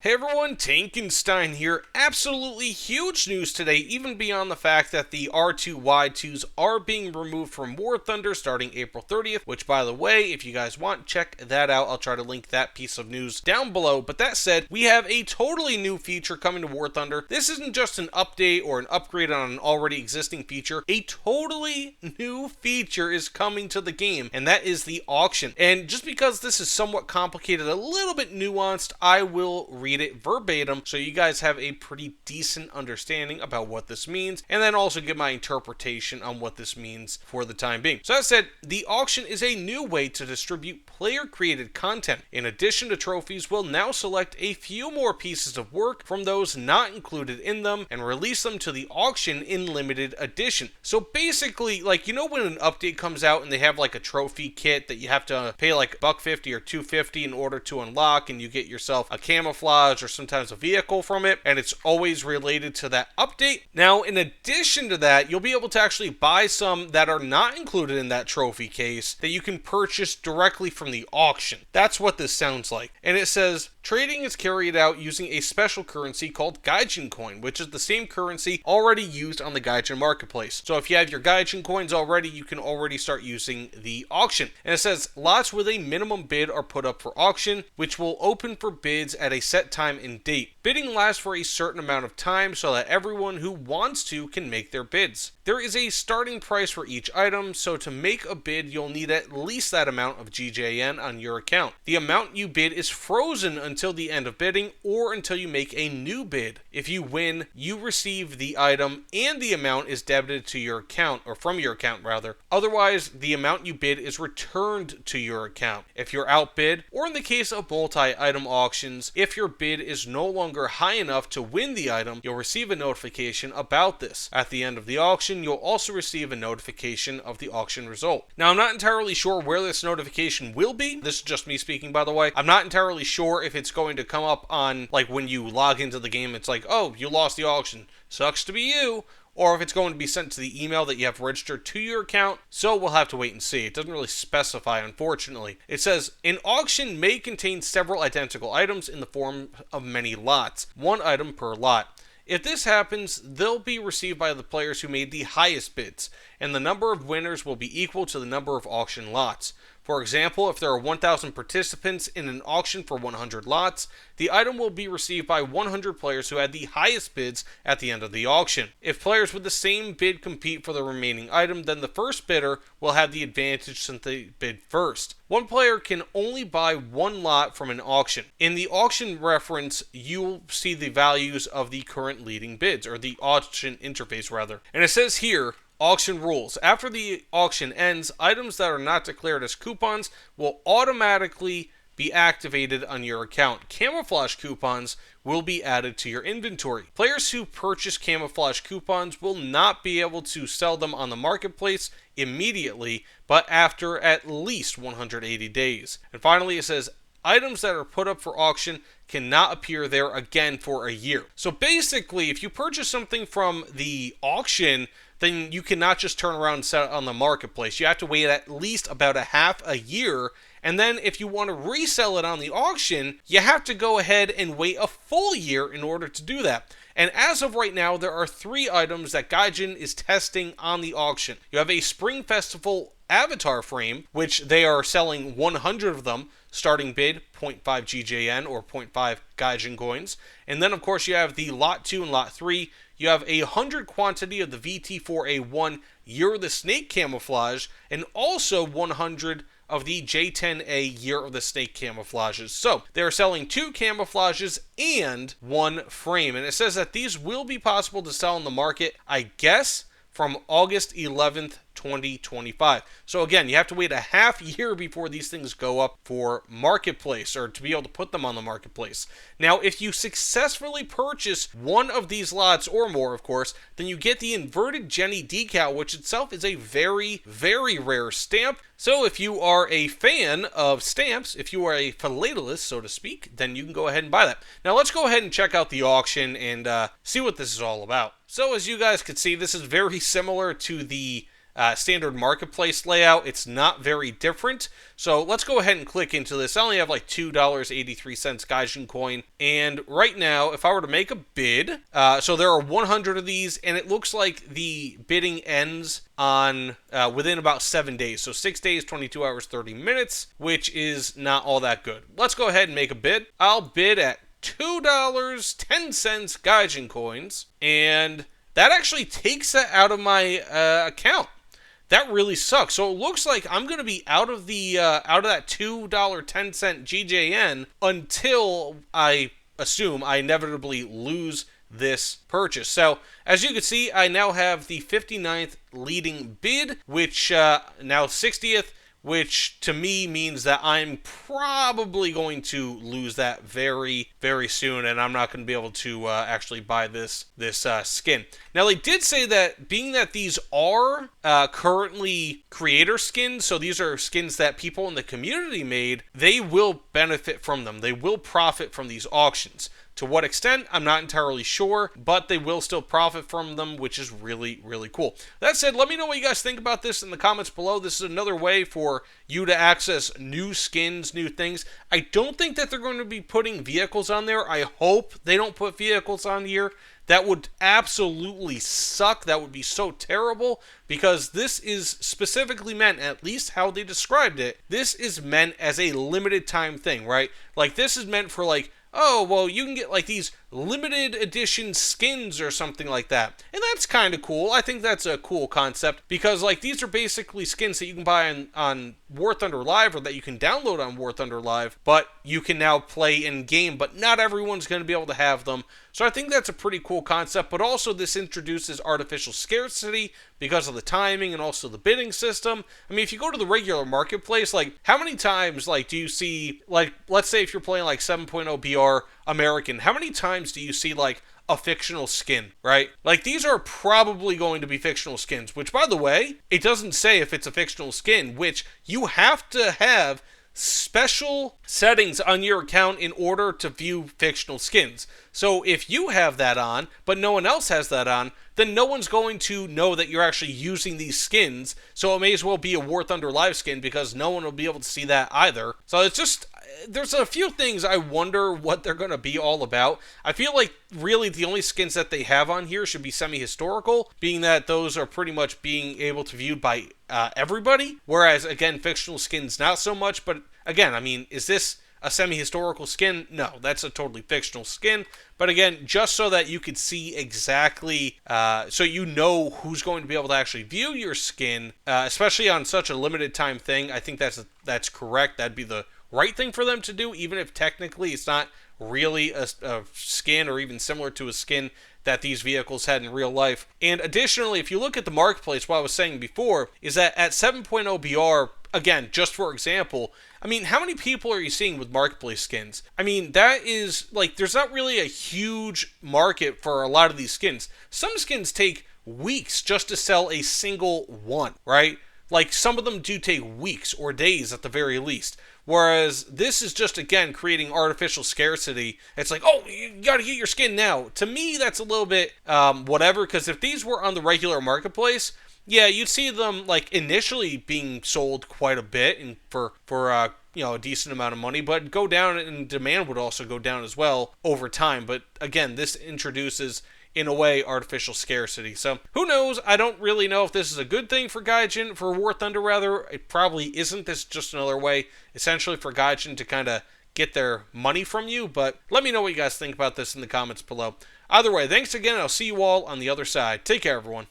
Hey everyone, Tankenstein here. Absolutely huge news today, even beyond the fact that the R2Y2s are being removed from War Thunder starting April 30th, which by the way, if you guys want, check that out. I'll try to link that piece of news down below. But that said, we have a totally new feature coming to War Thunder. This isn't just an update or an upgrade on an already existing feature. A totally new feature is coming to the game, and that is the auction. And just because this is somewhat complicated, a little bit nuanced, I will read it verbatim so you guys have a pretty decent understanding about what this means, and then also give my interpretation on what this means for the time being. So as I said, the auction is a new way to distribute player-created content. In addition to trophies, we'll now select a few more pieces of work from those not included in them and release them to the auction in limited edition. So basically, like, you know when an update comes out and they have like a trophy kit that you have to pay like $150 or $250 in order to unlock, and you get yourself a camouflage or sometimes a vehicle from it, and it's always related to that update. Now, in addition to that, you'll be able to actually buy some that are not included in that trophy case that you can purchase directly from the auction. That's what this sounds like. And it says, trading is carried out using a special currency called Gaijin coin, which is the same currency already used on the Gaijin marketplace. So if you have your Gaijin coins already, you can already start using the auction. And it says, lots with a minimum bid are put up for auction, which will open for bids at a set time and date. Bidding lasts for a certain amount of time so that everyone who wants to can make their bids. There is a starting price for each item, so to make a bid, you'll need at least that amount of GJN on your account. The amount you bid is frozen until the end of bidding or until you make a new bid. If you win, you receive the item and the amount is debited to your account, or from your account rather. Otherwise, the amount you bid is returned to your account. If you're outbid, or in the case of multi-item auctions, if your bid is no longer high enough to win the item, you'll receive a notification about this. At the end of the auction, you'll also receive a notification of the auction result. Now, I'm not entirely sure where this notification will be. This is just me speaking, by the way. I'm not entirely sure if it's going to come up on, like, when you log into the game, it's like, oh, you lost the auction. Sucks to be you. Or if it's going to be sent to the email that you have registered to your account. So we'll have to wait and see. It doesn't really specify, unfortunately. It says, an auction may contain several identical items in the form of many lots. One item per lot. If this happens, they'll be received by the players who made the highest bids, and the number of winners will be equal to the number of auction lots. For example, if there are 1,000 participants in an auction for 100 lots, the item will be received by 100 players who had the highest bids at the end of the auction. If players with the same bid compete for the remaining item, then the first bidder will have the advantage since they bid first. One player can only buy one lot from an auction. In the auction reference, you'll see the values of the current leading bids, or the auction interface rather. And it says here, auction rules. After the auction ends, items that are not declared as coupons will automatically be activated on your account. Camouflage coupons will be added to your inventory. Players who purchase camouflage coupons will not be able to sell them on the marketplace immediately, but after at least 180 days. And finally, it says, items that are put up for auction cannot appear there again for a year. So basically, if you purchase something from the auction, then you cannot just turn around and sell it on the marketplace. You have to wait at least about a half a year. And then if you want to resell it on the auction, you have to go ahead and wait a full year in order to do that. And as of right now, there are 3 items that Gaijin is testing on the auction. You have a Spring Festival avatar frame, which they are selling 100 of them. Starting bid, 0.5 GJN or 0.5 Gaijin coins. And then, of course, you have the Lot 2 and Lot 3. You have 100 quantity of the VT4A1 Year of the Snake camouflage, and also 100 of the J10A Year of the Snake camouflages. So, they're selling 2 camouflages and 1 frame. And it says that these will be possible to sell on the market, I guess, from August 11th, 2025. So again, you have to wait a half year before these things go up for marketplace, or to be able to put them on the marketplace. Now, if you successfully purchase one of these lots or more, of course, then you get the inverted Jenny decal, which itself is a very, very rare stamp. So if you are a fan of stamps, if you are a philatelist, so to speak, then you can go ahead and buy that. Now let's go ahead and check out the auction and see what this is all about. So as you guys can see, this is very similar to the standard marketplace layout. It's not very different. So let's go ahead and click into this. I only have like $2.83 Gaijin coin. And right now, if I were to make a bid, so there are 100 of these, and it looks like the bidding ends on within about 7 days. So 6 days, 22 hours, 30 minutes, which is not all that good. Let's go ahead and make a bid. I'll bid at $2.10 Gaijin coins, and that actually takes it out of my account. That really sucks. So it looks like I'm going to be out of that $2.10 GJN until I assume I inevitably lose this purchase. So as you can see, I now have the 59th leading bid, which now 60th, which to me means that I'm probably going to lose that very, very soon, and I'm not going to be able to actually buy this skin. Now, they did say that being that these are currently creator skins, so these are skins that people in the community made, they will benefit from them. They will profit from these auctions. To what extent, I'm not entirely sure, but they will still profit from them, which is really, really cool. That said, let me know what you guys think about this in the comments below. This is another way for you to access new skins, new things. I don't think that they're going to be putting vehicles on there. I hope they don't put vehicles on here. That would absolutely suck. That would be so terrible, because this is specifically meant, at least how they described it, this is meant as a limited time thing, right? Like, this is meant for, like, oh, well, you can get, like, these limited edition skins or something like that. And that's kind of cool. I think that's a cool concept, because, like, these are basically skins that you can buy on War Thunder Live, or that you can download on War Thunder Live, but you can now play in-game, but not everyone's going to be able to have them. So I think that's a pretty cool concept, but also this introduces artificial scarcity because of the timing and also the bidding system. I mean, if you go to the regular marketplace, like, how many times, like, do you see, like, let's say if you're playing, like, 7.0 BR American, how many times do you see, like, a fictional skin, right? Like, these are probably going to be fictional skins, which, by the way, it doesn't say if it's a fictional skin, which you have to have special settings on your account in order to view fictional skins. So if you have that on, but no one else has that on, then no one's going to know that you're actually using these skins. So it may as well be a War Thunder Live skin, because no one will be able to see that either. So it's just, there's a few things I wonder what they're going to be all about. I feel like really the only skins that they have on here should be semi-historical, being that those are pretty much being able to view by everybody. Whereas, again, fictional skins, not so much. But again, I mean, is this a semi-historical skin? No, that's a totally fictional skin. But again, just so that you could see exactly, so you know who's going to be able to actually view your skin, especially on such a limited time thing, I think that's correct. That'd be the right thing for them to do, even if technically it's not really a skin or even similar to a skin that these vehicles had in real life. And additionally, if you look at the marketplace, what I was saying before is that at 7.0 BR, again, just for example, I mean, how many people are you seeing with marketplace skins? I mean, that is, like, there's not really a huge market for a lot of these skins. Some skins take weeks just to sell a single one, right? Like, some of them do take weeks or days at the very least. Whereas this is just, again, creating artificial scarcity. It's like, oh, you gotta get your skin now. To me, that's a little bit whatever, because if these were on the regular marketplace, yeah, you'd see them, like, initially being sold quite a bit and for you know, a decent amount of money, but go down, and demand would also go down as well over time. But again, this introduces, in a way, artificial scarcity. So who knows? I don't really know if this is a good thing for Gaijin, for War Thunder rather. It probably isn't. This is just another way, essentially, for Gaijin to kind of get their money from you. But let me know what you guys think about this in the comments below. Either way, thanks again. I'll see you all on the other side. Take care, everyone.